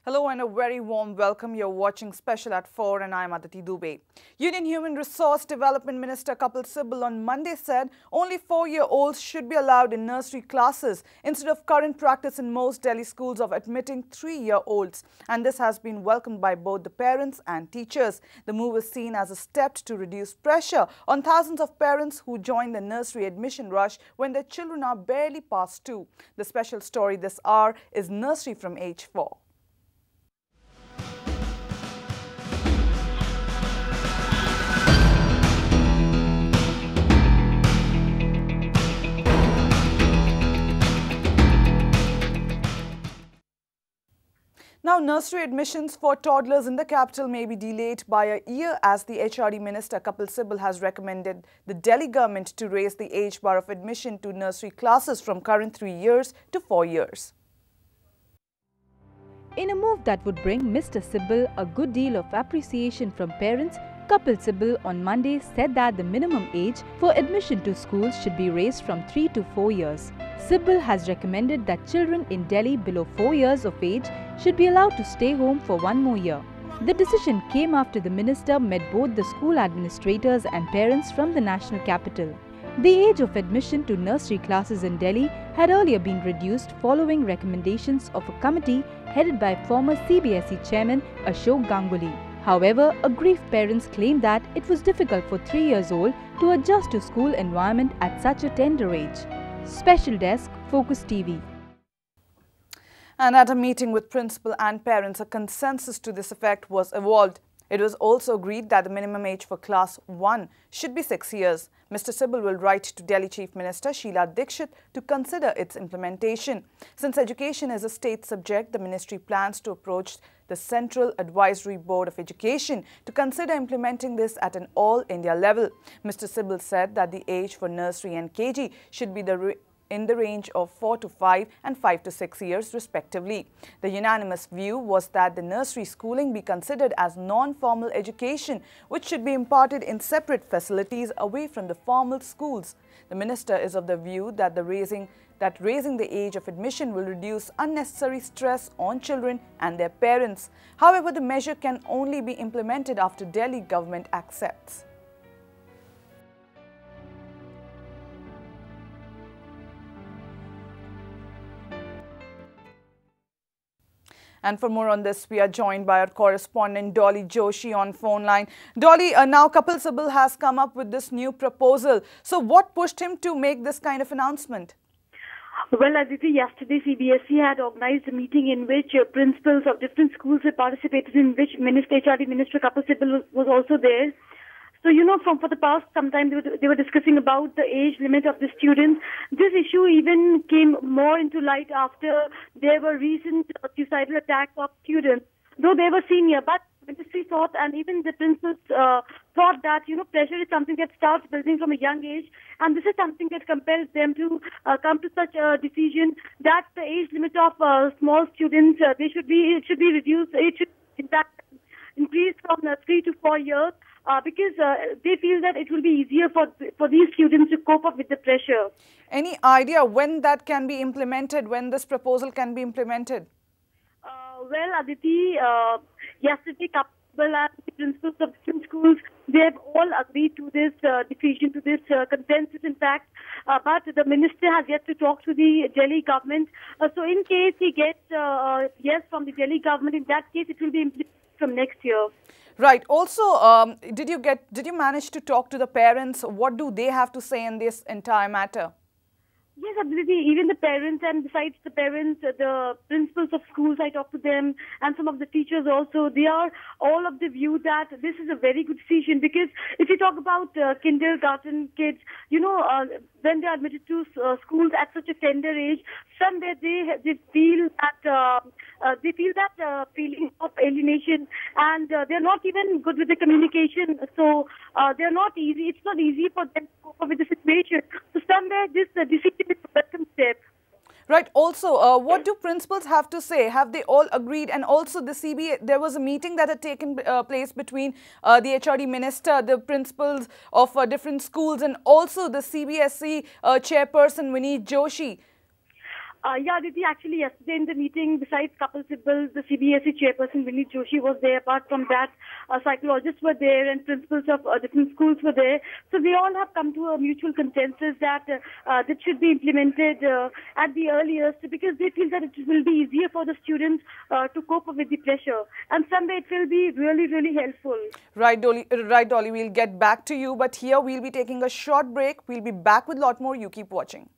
Hello and a very warm welcome. You're watching Special at 4 and I'm Aditi Dubey. Union Human Resource Development Minister Kapil Sibal on Monday said only 4-year-olds should be allowed in nursery classes instead of current practice in most Delhi schools of admitting 3-year-olds. And this has been welcomed by both the parents and teachers. The move is seen as a step to reduce pressure on thousands of parents who join the nursery admission rush when their children are barely past 2. The special story this hour is Nursery from Age 4. Now, nursery admissions for toddlers in the capital may be delayed by a year as the HRD Minister Kapil Sibal has recommended the Delhi government to raise the age bar of admission to nursery classes from current 3 years to 4 years. In a move that would bring Mr. Sibal a good deal of appreciation from parents, Kapil Sibal on Monday said that the minimum age for admission to schools should be raised from 3 to 4 years. Sibal has recommended that children in Delhi below 4 years of age should be allowed to stay home for 1 more year. The decision came after the minister met both the school administrators and parents from the national capital. The age of admission to nursery classes in Delhi had earlier been reduced following recommendations of a committee headed by former CBSE chairman Ashok Ganguly. However, aggrieved parents claimed that it was difficult for 3-year-olds to adjust to school environment at such a tender age. Special Desk, Focus TV. And at a meeting with principal and parents, a consensus to this effect was evolved. It was also agreed that the minimum age for Class 1 should be 6 years. Mr. Sibal will write to Delhi Chief Minister Sheila Dikshit to consider its implementation. Since education is a state subject, the ministry plans to approach the Central Advisory Board of Education to consider implementing this at an all-India level. Mr. Sibal said that the age for nursery and KG should be in the range of 4 to 5 and 5 to 6 years respectively. The unanimous view was that the nursery schooling be considered as non-formal education, which should be imparted in separate facilities away from the formal schools. The minister is of the view that raising the age of admission will reduce unnecessary stress on children and their parents. However, the measure can only be implemented after Delhi government accepts. And for more on this, we are joined by our correspondent Dolly Joshi on phone line. Dolly, now Kapil Sibal has come up with this new proposal. So what pushed him to make this kind of announcement? Well, Aditi, yesterday CBSE had organized a meeting in which principals of different schools had participated, in which HRD Minister Kapil Sibal was also there. So, for the past some time, they were discussing about the age limit of the students. This issue even came more into light after there were recent suicidal attacks of students, though they were senior. But ministry thought, and even the principals thought that, pressure is something that starts building from a young age. And this is something that compels them to come to such a decision that the age limit of small students, it should be reduced. It should, in fact, increase from 3 to 4 years. Because they feel that it will be easier for these students to cope up with the pressure. Any idea when that can be implemented, when this proposal can be implemented? Well, Aditi, yesterday, Kapil and the principals of different schools, they have all agreed to this decision, to this consensus, in fact. But the minister has yet to talk to the Delhi government. So in case he gets yes from the Delhi government, in that case, it will be implemented from next year. Right. Also, did you manage to talk to the parents? What do they have to say in this entire matter? Yes, Aditi, even the parents, and besides the parents, the principals of schools, I talked to them, and some of the teachers also, they are all of the view that this is a very good decision, because if you talk about kindergarten kids, when they are admitted to schools at such a tender age, somewhere they feel that feeling of alienation, and they're not even good with the communication, so they're not easy. It's not easy for them to cope up with the situation. So somewhere this decision is a welcome step. Right. Also, what do principals have to say? Have they all agreed? And also, there was a meeting that had taken place between the HRD minister, the principals of different schools, and also the CBSE chairperson, Vineet Joshi. Yeah, Aditi, actually yesterday in the meeting, besides Kapil Sibal, the CBSE chairperson Vineet Joshi was there. Apart from that, psychologists were there and principals of different schools were there. So we all have come to a mutual consensus that this should be implemented at the earliest, because they feel that it will be easier for the students to cope with the pressure. And someday it will be really, really helpful. Right, Dolly, we'll get back to you. But here we'll be taking a short break. We'll be back with a lot more. You keep watching.